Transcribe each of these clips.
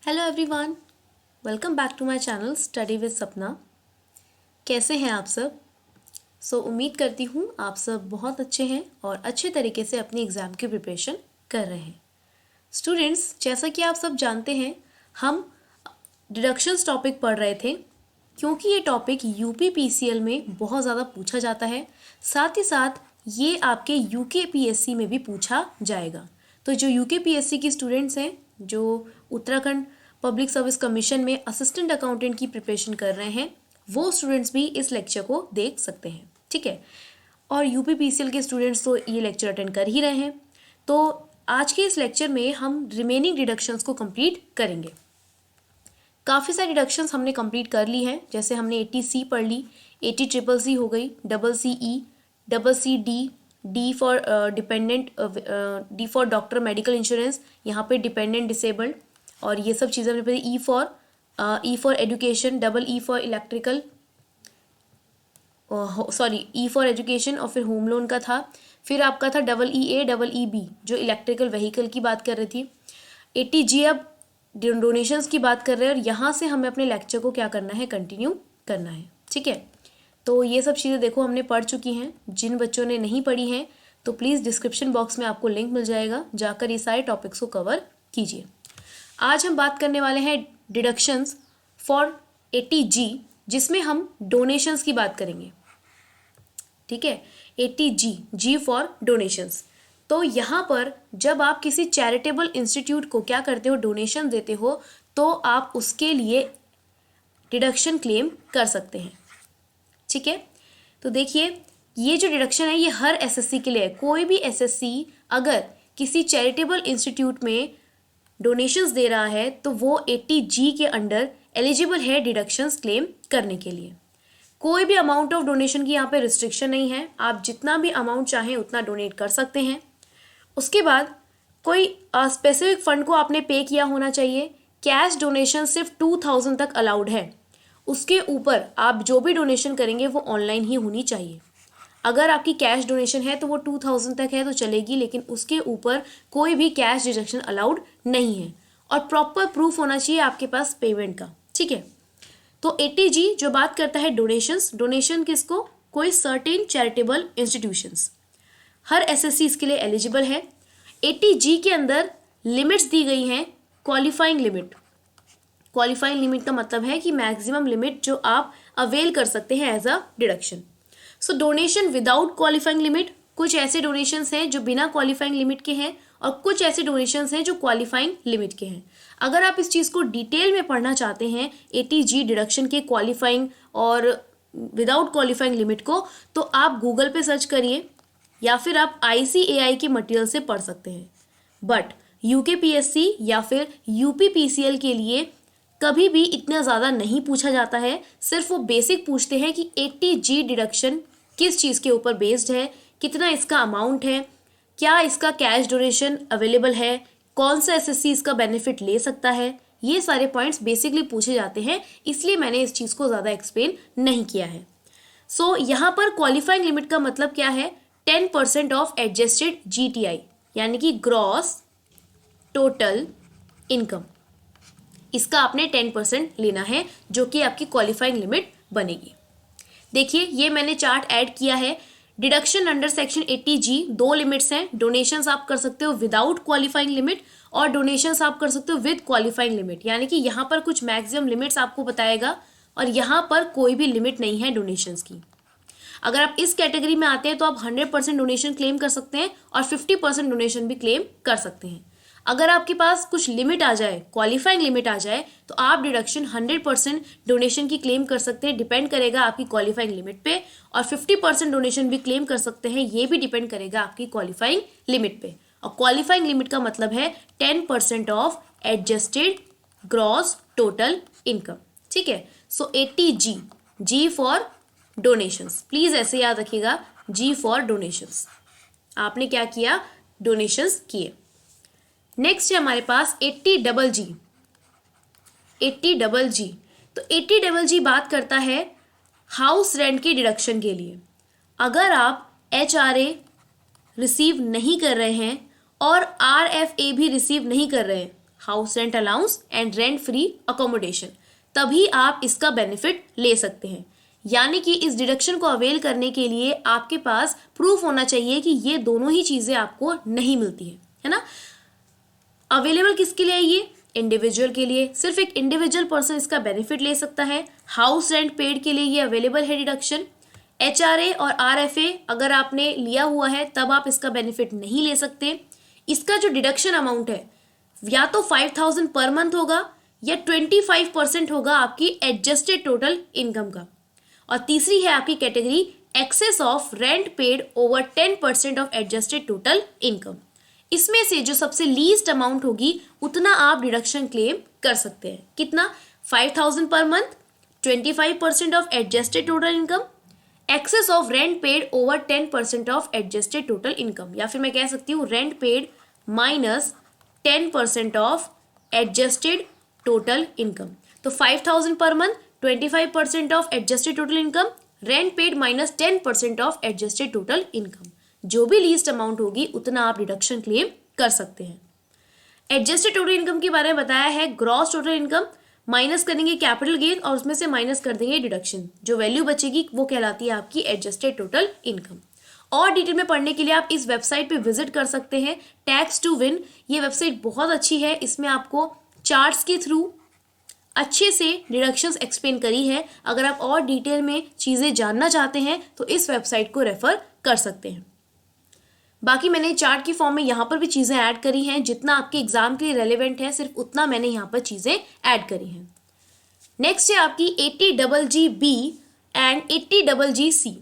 Hello everyone, welcome back to my channel study with Sapna. कैसे हैं आप सब? उम्मीद करती हूँ आप सब बहुत अच्छे हैं और अच्छे तरीके से अपनी एग्ज़ाम की प्रिपरेशन कर रहे हैं। स्टूडेंट्स, जैसा कि आप सब जानते हैं, हम डिडक्शंस टॉपिक पढ़ रहे थे क्योंकि ये टॉपिक यूपी पीसीएल में बहुत ज़्यादा पूछा जाता है। साथ ही साथ ये आपके यूके पीएससी में भी पूछा जाएगा। तो जो यूके पीएससी की स्टूडेंट्स हैं, जो उत्तराखंड पब्लिक सर्विस कमीशन में असिस्टेंट अकाउंटेंट की प्रिपरेशन कर रहे हैं, वो स्टूडेंट्स भी इस लेक्चर को देख सकते हैं। ठीक है, और यूपी पीसीएल के स्टूडेंट्स तो ये लेक्चर अटेंड कर ही रहे हैं। तो आज के इस लेक्चर में हम रिमेनिंग डिडक्शंस को कंप्लीट करेंगे। काफ़ी सारी डिडक्शंस हमने कंप्लीट कर ली हैं, जैसे हमने 80C पढ़ ली, 80 ट्रिपल सी हो गई, CCE, CCD, D for dependent, D for doctor medical insurance, यहाँ पे डिपेंडेंट डिसेबल्ड, और ये सब चीज़ें हमने पढ़ी। E for education, E for electrical, E for education, और फिर होम लोन का था। फिर आपका था EE, जो इलेक्ट्रिकल व्हीकल की बात कर रही थी। 80G अब डोनेशंस की बात कर रहे हैं, और यहाँ से हमें अपने लेक्चर को क्या करना है, कंटिन्यू करना है। ठीक है, तो ये सब चीज़ें देखो हमने पढ़ चुकी हैं। जिन बच्चों ने नहीं पढ़ी हैं तो प्लीज़ डिस्क्रिप्शन बॉक्स में आपको लिंक मिल जाएगा, जाकर ये सारे टॉपिक्स को कवर कीजिए। आज हम बात करने वाले हैं डिडक्शंस फॉर 80G, जिसमें हम डोनेशंस की बात करेंगे। ठीक है, 80G, G फॉर डोनेशंस। तो यहाँ पर जब आप किसी चैरिटेबल इंस्टीट्यूट को क्या करते हो, डोनेशन देते हो, तो आप उसके लिए डिडक्शन क्लेम कर सकते हैं। ठीक है, तो देखिए ये जो डिडक्शन है ये हर एसएससी के लिए है। कोई भी एसएससी अगर किसी चैरिटेबल इंस्टीट्यूट में डोनेशंस दे रहा है तो वो 80G के अंडर एलिजिबल है डिडक्शंस क्लेम करने के लिए। कोई भी अमाउंट ऑफ डोनेशन की यहाँ पे रिस्ट्रिक्शन नहीं है, आप जितना भी अमाउंट चाहें उतना डोनेट कर सकते हैं। उसके बाद कोई स्पेसिफिक फंड को आपने पे किया होना चाहिए। कैश डोनेशन सिर्फ 2000 तक अलाउड है, उसके ऊपर आप जो भी डोनेशन करेंगे वो ऑनलाइन ही होनी चाहिए। अगर आपकी कैश डोनेशन है तो वो 2000 तक है तो चलेगी, लेकिन उसके ऊपर कोई भी कैश डिडक्शन अलाउड नहीं है, और प्रॉपर प्रूफ होना चाहिए आपके पास पेमेंट का। ठीक है, तो 80G जो बात करता है डोनेशंस, डोनेशन किसको, कोई सर्टेन चैरिटेबल इंस्टीट्यूशंस, हर एसएससी इसके लिए एलिजिबल है। 80G के अंदर लिमिट्स दी गई हैं, क्वालिफाइंग लिमिट। क्वालिफाइंग लिमिट का मतलब है कि मैक्सिमम लिमिट जो आप अवेल कर सकते हैं as a deduction. So donation without qualifying limit, कुछ ऐसे डोनेशंस हैं जो बिना क्वालिफाइंग लिमिट के हैं, और कुछ ऐसे डोनेशंस हैं जो क्वालिफाइंग लिमिट के हैं। अगर आप इस चीज़ को डिटेल में पढ़ना चाहते हैं 80G डिडक्शन के क्वालिफाइंग और विदाउट क्वालिफाइंग लिमिट को, तो आप गूगल पे सर्च करिए या फिर आप ICAI के मटेरियल से पढ़ सकते हैं। बट यूके पीएससी या फिर यूपी पीसीएल के लिए कभी भी इतना ज़्यादा नहीं पूछा जाता है। सिर्फ वो बेसिक पूछते हैं कि 80G डिडक्शन किस चीज़ के ऊपर बेस्ड है, कितना इसका अमाउंट है, क्या इसका कैश डोनेशन अवेलेबल है, कौन सा एसएससी इसका बेनिफिट ले सकता है। ये सारे पॉइंट्स बेसिकली पूछे जाते हैं, इसलिए मैंने इस चीज़ को ज़्यादा एक्सप्लेन नहीं किया है। सो यहाँ पर क्वालिफाइंग लिमिट का मतलब क्या है, 10% ऑफ एडजस्टेड GTI, यानी कि ग्रॉस टोटल इनकम, इसका आपने 10% लेना है, जो कि आपकी क्वालिफाइंग लिमिट बनेगी। देखिए ये मैंने चार्ट ऐड किया है। Deduction under section 80G 2 limits हैं। डोनेशंस आप कर सकते हो विदाउट क्वालिफाइंग लिमिट, और डोनेशंस आप कर सकते हो विद क्वालिफाइंग लिमिट, यानी कि यहाँ पर कुछ मैक्सिमम लिमिट्स आपको बताएगा, और यहाँ पर कोई भी लिमिट नहीं है डोनेशंस की। अगर आप इस कैटेगरी में आते हैं तो आप 100% डोनेशन क्लेम कर सकते हैं, और 50% डोनेशन भी क्लेम कर सकते हैं। अगर आपके पास कुछ लिमिट आ जाए, क्वालिफाइंग लिमिट आ जाए, तो आप डिडक्शन 100% डोनेशन की क्लेम कर सकते हैं, डिपेंड करेगा आपकी क्वालिफाइंग लिमिट पे, और 50% डोनेशन भी क्लेम कर सकते हैं, ये भी डिपेंड करेगा आपकी क्वालिफाइंग लिमिट पे। और क्वालिफाइंग लिमिट का मतलब है 10% of adjusted gross total income. ठीक है, सो 80G, G for donations, please ऐसे याद रखिएगा, G फॉर डोनेशंस। आपने क्या किया, डोनेशंस किए। नेक्स्ट है हमारे पास 80GG। 80GG, तो 80GG बात करता है हाउस रेंट के डिडक्शन के लिए। अगर आप HRA रिसीव नहीं कर रहे हैं और RFA भी रिसीव नहीं कर रहे हैं, house rent allowance and rent free accommodation, तभी आप इसका बेनिफिट ले सकते हैं। यानी कि इस डिडक्शन को अवेल करने के लिए आपके पास प्रूफ होना चाहिए कि ये दोनों ही चीज़ें आपको नहीं मिलती है ना। अवेलेबल किसके लिए है ये? इंडिविजुअल के लिए, सिर्फ एक इंडिविजुअल पर्सन इसका बेनिफिट ले सकता है। हाउस रेंट पेड के लिए ये अवेलेबल है डिडक्शन। HRA और RFA अगर आपने लिया हुआ है तब आप इसका बेनिफिट नहीं ले सकते। इसका जो डिडक्शन अमाउंट है या तो 5,000 पर मंथ होगा या 25% होगा आपकी एडजस्टेड टोटल इनकम का। और तीसरी है आपकी category excess of rent paid over 10% of adjusted total income. इसमें से जो सबसे लीस्ट अमाउंट होगी उतना आप डिडक्शन क्लेम कर सकते हैं। कितना? 5,000 per month, 25% of adjusted total income, excess of rent paid over 10% of adjusted total income, या फिर मैं कह सकती हूँ rent paid minus 10% of adjusted total income. तो 5,000 per month, 25% of adjusted total income, rent paid minus 10% of adjusted total income, जो भी least amount होगी उतना आप डिडक्शन क्लेम कर सकते हैं। एडजस्टेड टोटल इनकम के बारे में बताया है, ग्रॉस टोटल इनकम माइनस करेंगे कैपिटल गेन और उसमें से माइनस कर देंगे डिडक्शन, जो वैल्यू बचेगी वो कहलाती है आपकी एडजस्टेड टोटल इनकम। और डिटेल में पढ़ने के लिए आप इस वेबसाइट पे विजिट कर सकते हैं, टैक्स टू विन। ये वेबसाइट बहुत अच्छी है, इसमें आपको चार्ट्स के थ्रू अच्छे से डिडक्शंस एक्सप्लेन करी है। अगर आप और डिटेल में चीज़ें जानना चाहते हैं तो इस वेबसाइट को रेफर कर सकते हैं। बाकी मैंने चार्ट की फॉर्म में यहाँ पर भी चीज़ें ऐड करी हैं, जितना आपके एग्जाम के लिए रेलेवेंट है सिर्फ उतना मैंने यहाँ पर चीज़ें ऐड करी हैं। नेक्स्ट है आपकी 80GG एंड 80GG।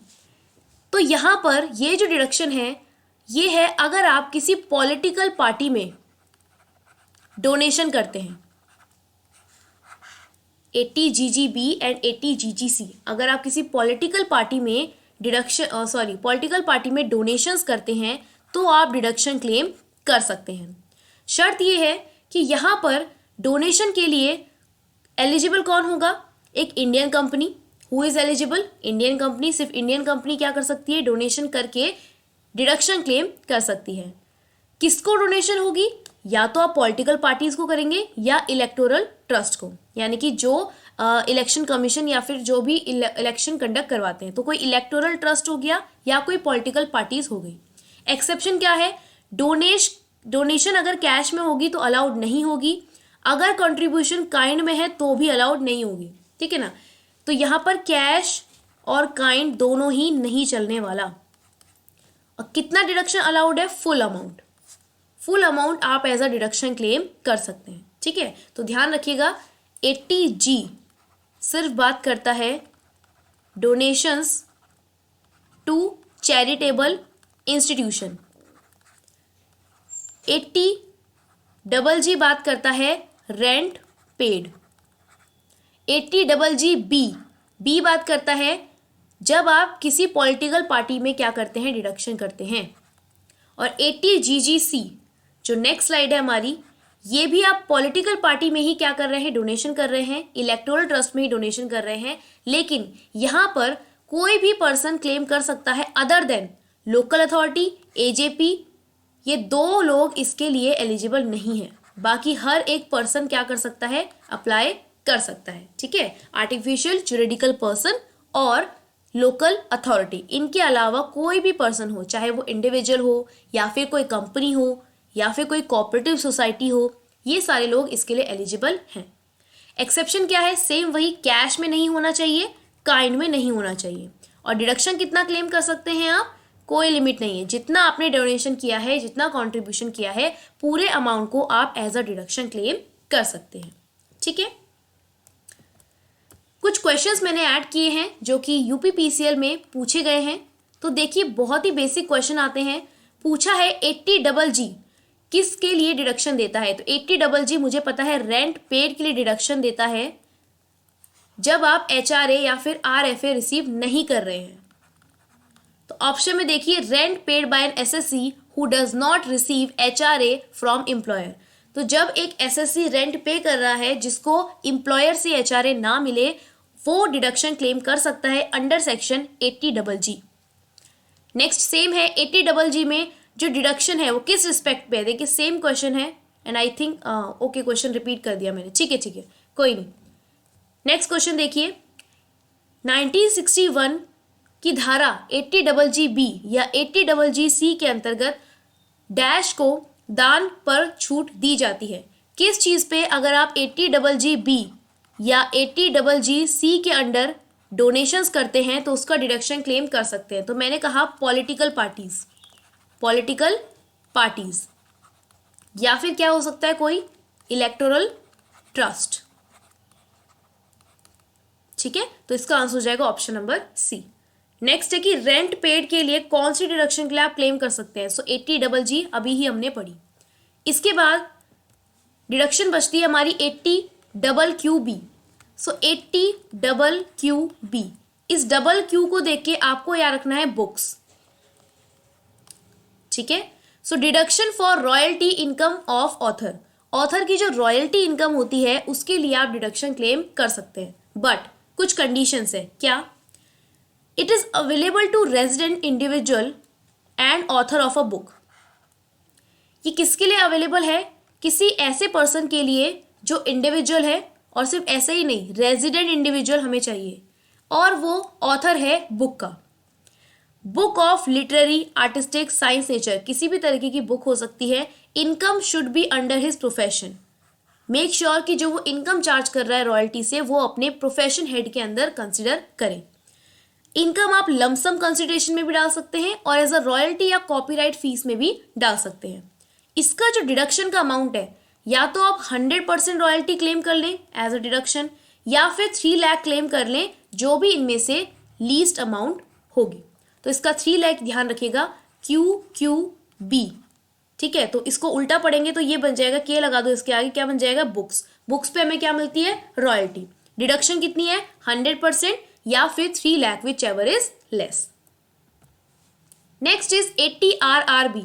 तो यहाँ पर ये जो डिडक्शन है ये है अगर आप किसी पॉलिटिकल पार्टी में डोनेशन करते हैं। 80GGB एंड 80GGC, अगर आप किसी पॉलिटिकल पार्टी में पॉलिटिकल पार्टी में डोनेशंस करते हैं तो आप डिडक्शन क्लेम कर सकते हैं। शर्त ये है कि यहाँ पर डोनेशन के लिए एलिजिबल कौन होगा? एक Indian company. Who is eligible? Indian company. सिर्फ इंडियन कंपनी क्या कर सकती है? डोनेशन करके डिडक्शन क्लेम कर सकती है। किसको डोनेशन होगी? या तो आप पॉलिटिकल पार्टीज को करेंगे या इलेक्टोरल ट्रस्ट को, यानी कि जो इलेक्शन कमीशन या फिर जो भी इलेक्शन कंडक्ट करवाते हैं, तो कोई इलेक्टोरल ट्रस्ट हो गया या कोई पॉलिटिकल पार्टीज हो गई। एक्सेप्शन क्या है? डोनेशन अगर कैश में होगी तो अलाउड नहीं होगी, अगर कंट्रीब्यूशन काइंड में है तो भी अलाउड नहीं होगी, ठीक है ना। तो यहाँ पर कैश और काइंड दोनों ही नहीं चलने वाला। और कितना डिडक्शन अलाउड है? Full amount. फुल अमाउंट आप एज अ डिडक्शन क्लेम कर सकते हैं, ठीक है। तो ध्यान रखिएगा 80G सिर्फ बात करता है donations to charitable institution. 80GG बात करता है रेंट पेड। 80GG बात करता है जब आप किसी पॉलिटिकल पार्टी में क्या करते हैं? डिडक्शन करते हैं। और 80GGC जो नेक्स्ट स्लाइड है हमारी, ये भी आप पॉलिटिकल पार्टी में ही क्या कर रहे हैं? डोनेशन कर रहे हैं, इलेक्टोरल ट्रस्ट में ही डोनेशन कर रहे हैं, लेकिन यहाँ पर कोई भी पर्सन क्लेम कर सकता है other than local authority, AJP। ये दो लोग इसके लिए एलिजिबल नहीं है, बाकी हर एक पर्सन क्या कर सकता है? अप्लाई कर सकता है, ठीक है। आर्टिफिशियल जुरिडिकल पर्सन और लोकल अथॉरिटी, इनके अलावा कोई भी पर्सन हो, चाहे वो इंडिविजुअल हो या फिर कोई कंपनी हो या फिर कोई कोऑपरेटिव सोसाइटी हो, ये सारे लोग इसके लिए एलिजिबल हैं। एक्सेप्शन क्या है? सेम वही, कैश में नहीं होना चाहिए, काइंड में नहीं होना चाहिए। और डिडक्शन कितना क्लेम कर सकते हैं आप? कोई लिमिट नहीं है, जितना आपने डोनेशन किया है, जितना कंट्रीब्यूशन किया है, पूरे अमाउंट को आप एज अ डिडक्शन क्लेम कर सकते हैं, ठीक है। कुछ क्वेश्चंस मैंने ऐड किए हैं जो कि UPPCL में पूछे गए हैं। तो देखिए बहुत ही बेसिक क्वेश्चन आते हैं। पूछा है 80GG किसके लिए डिडक्शन देता है? तो 80GG मुझे पता है रेंट पेड के लिए डिडक्शन देता है जब आप HRA या फिर RFA रिसीव नहीं कर रहे हैं। तो ऑप्शन में देखिए rent paid by an SSC who does not receive HRA from employer. तो जब एक SSC रेंट पे कर रहा है जिसको एम्प्लॉयर से HRA ना मिले, वो डिडक्शन क्लेम कर सकता है under section 80GG। Next same है 80GG में जो डिडक्शन है वो किस रिस्पेक्ट पे है? देखिए सेम क्वेश्चन है and I think okay question repeat कर दिया मैंने, ठीक है कोई नहीं। नेक्स्ट क्वेश्चन देखिए, 1961 की धारा 80GG या 80GG के अंतर्गत डैश को दान पर छूट दी जाती है। किस चीज़ पे अगर आप 80GG या 80GG के अंडर डोनेशंस करते हैं तो उसका डिडक्शन क्लेम कर सकते हैं? तो मैंने कहा पॉलिटिकल पार्टीज या फिर क्या हो सकता है, कोई इलेक्टोरल ट्रस्ट, ठीक है। तो इसका आंसर हो जाएगा ऑप्शन नंबर सी। नेक्स्ट है कि रेंट पेड के लिए कौन सी डिडक्शन के लिए आप क्लेम कर सकते हैं? सो 80GG अभी ही हमने पढ़ी। इसके बाद डिडक्शन बचती है हमारी 80QQB। सो 80QQB, इस डबल क्यू को देख के आपको याद रखना है बुक्स, ठीक है। So deduction for royalty income of author की जो रॉयल्टी इनकम होती है उसके लिए आप डिडक्शन क्लेम कर सकते हैं, बट कुछ कंडीशंस है। क्या? It is available to resident individual and author of a book. ये किसके लिए अवेलेबल है? किसी ऐसे पर्सन के लिए जो इंडिविजुअल है, और सिर्फ ऐसे ही नहीं, रेजिडेंट इंडिविजुअल हमें चाहिए, और वो ऑथर है बुक का। Book of literary, artistic, science, nature, किसी भी तरीके की बुक हो सकती है। Income should be under his profession. Make sure कि जो वो इनकम चार्ज कर रहा है रॉयल्टी से वो अपने प्रोफेशन हेड के अंदर कंसिडर करे। इनकम आप लमसम कंसिडरेशन में भी डाल सकते हैं और एज अ रॉयल्टी या कॉपीराइट फीस में भी डाल सकते हैं। इसका जो डिडक्शन का अमाउंट है, या तो आप 100% रॉयल्टी क्लेम कर लें एज अ डिडक्शन, या फिर 3 लाख क्लेम कर लें, जो भी इनमें से लीस्ट अमाउंट होगी। तो इसका 3 लाख ध्यान रखिएगा, QQB, ठीक है। तो इसको उल्टा पढ़ेंगे तो ये बन जाएगा, के लगा दो इसके आगे, क्या बन जाएगा? बुक्स। बुक्स पे हमें क्या मिलती है? रॉयल्टी। डिडक्शन कितनी है? 100% या फिर 3 lakh, which ever is less. Next is 80RRB।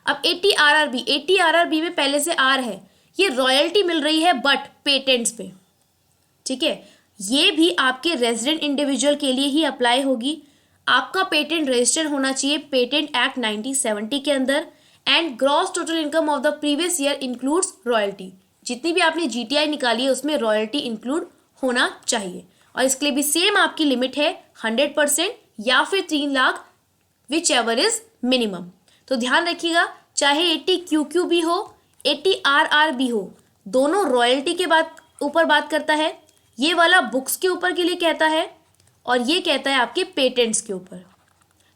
अब 80RRB में पहले से आर है, ये रॉयल्टी मिल रही है बट पेटेंट्स पे, ठीक है। ये भी आपके रेजिडेंट इंडिविजुअल के लिए ही अप्लाई होगी। आपका पेटेंट रजिस्टर होना चाहिए पेटेंट एक्ट 1970 के अंदर, and gross total income of the previous year includes royalty. जितनी भी आपने GTI निकाली है उसमें रॉयल्टी इंक्लूड होना चाहिए, और इसके लिए भी सेम आपकी लिमिट है 100% या फिर 3 lakh, which ever is minimum. तो ध्यान रखिएगा, चाहे 80QQB हो, 80RRB हो, दोनों रॉयल्टी के ऊपर बात करता है। ये वाला बुक्स के ऊपर के लिए कहता है, और ये कहता है आपके पेटेंट्स के ऊपर।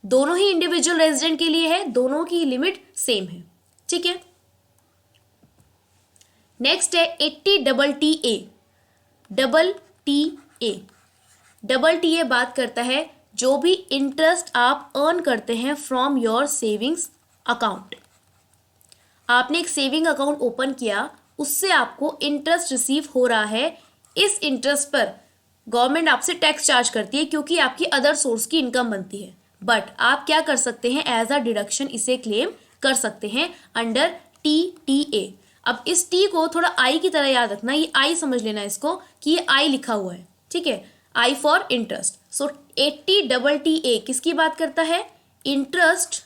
दोनों ही इंडिविजुअल रेजिडेंट के लिए है, दोनों की लिमिट सेम है, ठीक है। नेक्स्ट है 80TTA। डबल TA बात करता है जो भी इंटरेस्ट आप अर्न करते हैं फ्रॉम योर सेविंग्स अकाउंट। आपने एक सेविंग अकाउंट ओपन किया, उससे आपको इंटरेस्ट रिसीव हो रहा है। इस इंटरेस्ट पर गवर्नमेंट आपसे टैक्स चार्ज करती है क्योंकि आपकी अदर सोर्स की इनकम बनती है, बट आप क्या कर सकते हैं? एज अ डिडक्शन इसे क्लेम कर सकते हैं अंडर TTA। अब इस T को थोड़ा I की तरह याद रखना, ये I समझ लेना इसको कि ये I लिखा हुआ है, ठीक है, I for interest. So 80TTA किसकी बात करता है? इंटरेस्ट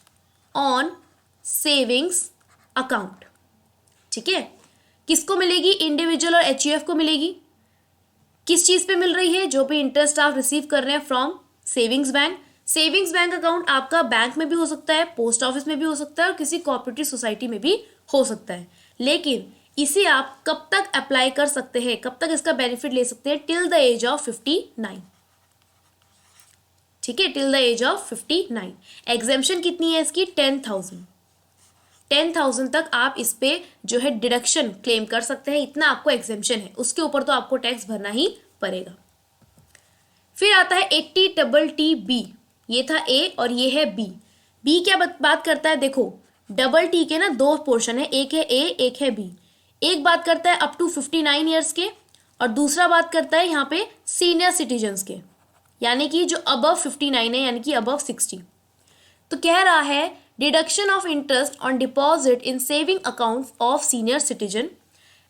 ऑन सेविंग्स अकाउंट, ठीक है। किसको मिलेगी? इंडिविजुअल और HUF को मिलेगी। किस चीज पे मिल रही है? जो भी इंटरेस्ट आप रिसीव कर रहे हैं from savings bank. Savings bank account आपका बैंक में भी हो सकता है, पोस्ट ऑफिस में भी हो सकता है, और किसी कोऑपरेटिव सोसाइटी में भी हो सकता है। लेकिन इसे आप कब तक अप्लाई कर सकते हैं, कब तक इसका बेनिफिट ले सकते हैं? टिल द एज ऑफ 59, ठीक है, till the age of 59। Exemption कितनी है इसकी? 10,000 तक आप इस पे जो है डिडक्शन क्लेम कर सकते हैं। इतना आपको एग्जेम्पशन है, उसके ऊपर तो आपको टैक्स भरना ही पड़ेगा। फिर आता है 80TTB। ये था A और ये है B। B क्या बात करता है? देखो, डबल T के ना 2 पोर्शन है, एक है A, एक है B। एक बात करता है अप टू 59 ईयर्स के, और दूसरा बात करता है यहाँ पे सीनियर सिटीजन्स के, यानी कि जो अबव 59 है, यानी कि अबव 60। तो कह रहा है deduction of interest on deposit in saving account of senior citizen.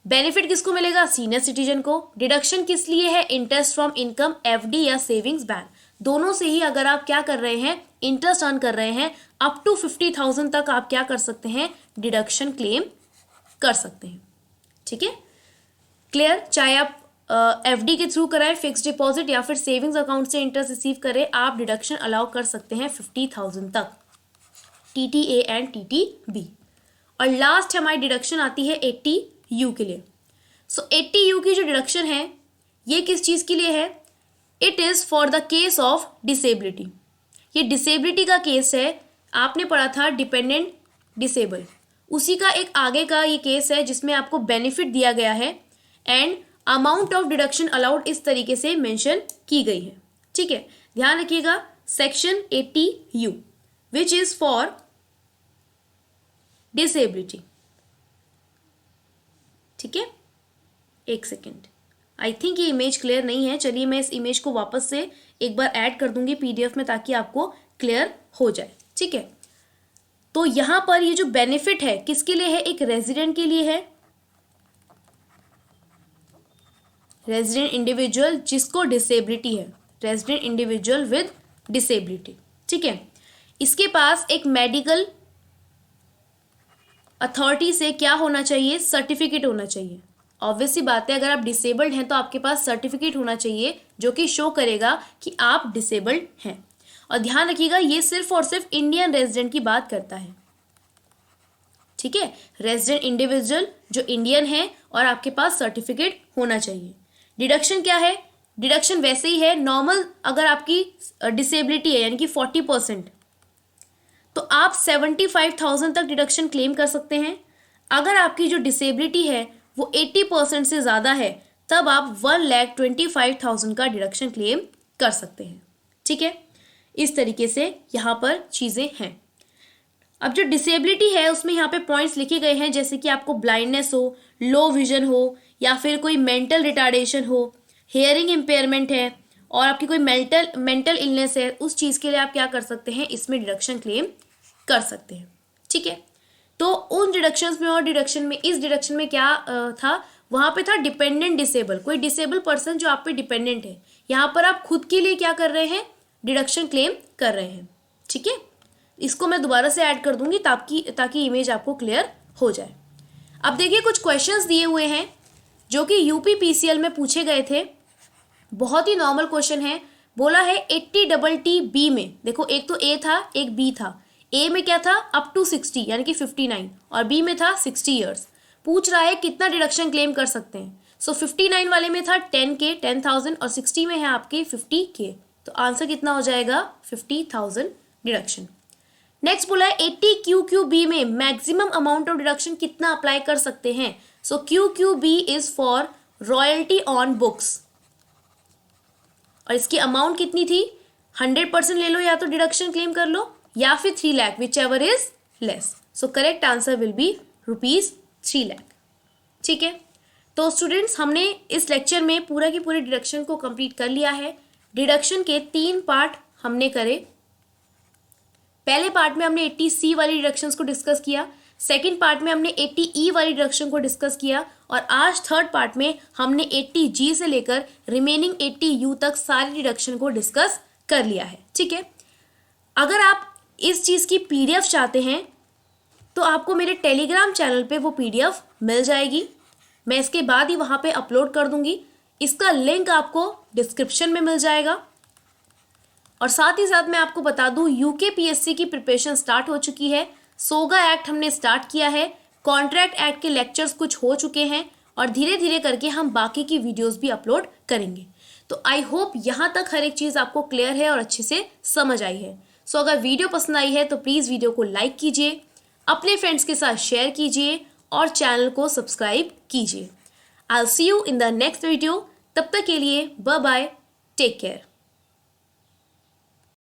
Benefit किसको मिलेगा? सीनियर सिटीजन को। डिडक्शन किस लिए है? इंटरेस्ट फ्रॉम इनकम, FD या सेविंग्स बैंक, दोनों से ही अगर आप क्या कर रहे हैं? इंटरेस्ट अर्न कर रहे हैं, अप टू 50,000 तक आप क्या कर सकते हैं? डिडक्शन क्लेम कर सकते हैं, ठीक है, क्लियर। चाहे आप एफडी के थ्रू कराएं, फिक्स डिपॉजिट या फिर सेविंग्स अकाउंट से इंटरेस्ट रिसीव करें, आप डिडक्शन अलाउ कर सकते हैं 50,000 तक, TTA एंड TTB। और लास्ट हमारी डिडक्शन आती है 80U के लिए। सो 80U की जो डिडक्शन है ये किस चीज़ के लिए है? It is for the case of disability. ये डिसेबिलिटी का केस है, आपने पढ़ा था डिपेंडेंट डिसेबल, उसी का एक आगे का ये केस है जिसमें आपको बेनिफिट दिया गया है and amount of deduction allowed इस तरीके से मेंशन की गई है। ठीक है, ध्यान रखिएगा, section 80U which is for disability. ठीक है, एक सेकेंड, आई थिंक ये इमेज क्लियर नहीं है। चलिए मैं इस इमेज को वापस से एक बार ऐड कर दूंगी PDF में ताकि आपको क्लियर हो जाए। ठीक है, तो यहां पर ये जो बेनिफिट है किसके लिए है? एक रेजिडेंट के लिए है, रेजिडेंट इंडिविजुअल जिसको डिसेबिलिटी है, रेजिडेंट इंडिविजुअल विद डिसेबिलिटी। ठीक है, इसके पास एक मेडिकल अथॉरिटी से क्या होना चाहिए? सर्टिफिकेट होना चाहिए। ऑब्वियसली बात है, अगर आप डिसेबल्ड हैं तो आपके पास सर्टिफिकेट होना चाहिए जो कि शो करेगा कि आप डिसेबल्ड हैं। और ध्यान रखिएगा, ये सिर्फ और सिर्फ इंडियन रेजिडेंट की बात करता है। ठीक है, रेजिडेंट इंडिविजुअल जो इंडियन है और आपके पास सर्टिफिकेट होना चाहिए। डिडक्शन क्या है? डिडक्शन वैसे ही है नॉर्मल, अगर आपकी डिसेबिलिटी है यानी कि 40%, तो आप 75,000 तक डिडक्शन क्लेम कर सकते हैं। अगर आपकी जो डिसेबिलिटी है वो 80% से ज़्यादा है तब आप 1,25,000 का डिडक्शन क्लेम कर सकते हैं। ठीक है, इस तरीके से यहाँ पर चीज़ें हैं। अब जो डिसेबिलिटी है उसमें यहाँ पे पॉइंट्स लिखे गए हैं, जैसे कि आपको ब्लाइंडनेस हो, लो विजन हो, या फिर कोई मेंटल रिटार्डेशन हो, हेयरिंग इम्पेयरमेंट है और आपकी कोई मेंटल इलनेस है, उस चीज़ के लिए आप क्या कर सकते हैं? इसमें डिडक्शन क्लेम कर सकते हैं। ठीक है, तो उन डिडक्शंस में और डिडक्शन में, इस डिडक्शन में क्या था? वहाँ पे था डिपेंडेंट डिसेबल, कोई डिसेबल पर्सन जो आप पे डिपेंडेंट है। यहाँ पर आप खुद के लिए क्या कर रहे हैं? डिडक्शन क्लेम कर रहे हैं। ठीक है, इसको मैं दोबारा से ऐड कर दूंगी ताकि इमेज आपको क्लियर हो जाए। अब देखिए, कुछ क्वेश्चंस दिए हुए हैं जो कि UPPCL में पूछे गए थे। बहुत ही नॉर्मल क्वेश्चन है। बोला है 80TTB में, देखो एक तो A था एक B था। A में क्या था? अप टू 60 यानी कि 59, और B में था 60 ईयर्स। पूछ रहा है कितना डिडक्शन क्लेम कर सकते हैं। सो 59 वाले में था 10K 10,000 और 60 में है आपके 50K, तो आंसर कितना हो जाएगा? 50,000 डिडक्शन। नेक्स्ट बोला है 80QQB में मैक्सिमम अमाउंट ऑफ डिडक्शन कितना अप्लाई कर सकते हैं। सो QQB is for royalty on books, और इसकी अमाउंट कितनी थी? 100% ले लो या तो डिडक्शन क्लेम कर लो, या फिर 3 lakh, which ever is less. So correct answer will be ₹3 lakh. ठीक है, तो स्टूडेंट्स हमने इस लेक्चर में पूरा की पूरी डिडक्शन को कंप्लीट कर लिया है। डिडक्शन के 3 पार्ट हमने करे। पहले पार्ट में हमने 80C वाली डिडक्शंस को डिस्कस किया, सेकंड पार्ट में हमने 80E वाली डिडक्शन को डिस्कस किया, और आज थर्ड पार्ट में हमने 80G से लेकर रिमेनिंग 80U तक सारी डिडक्शन को डिस्कस कर लिया है। ठीक है, अगर आप इस चीज़ की PDF चाहते हैं तो आपको मेरे टेलीग्राम चैनल पे वो PDF मिल जाएगी। मैं इसके बाद ही वहाँ पे अपलोड कर दूंगी। इसका लिंक आपको डिस्क्रिप्शन में मिल जाएगा। और साथ ही साथ मैं आपको बता दूं, UKPSC की प्रिपरेशन स्टार्ट हो चुकी है। सोगा एक्ट हमने स्टार्ट किया है, कॉन्ट्रैक्ट एक्ट के लेक्चर्स कुछ हो चुके हैं, और धीरे धीरे करके हम बाकी की वीडियोस भी अपलोड करेंगे। तो आई होप यहाँ तक हर एक चीज़ आपको क्लियर है और अच्छे से समझ आई है। सो अगर वीडियो पसंद आई है तो प्लीज़ वीडियो को लाइक कीजिए, अपने फ्रेंड्स के साथ शेयर कीजिए और चैनल को सब्सक्राइब कीजिए। I will see you in the next video. तब तक के लिए बाय बाय, टेक केयर।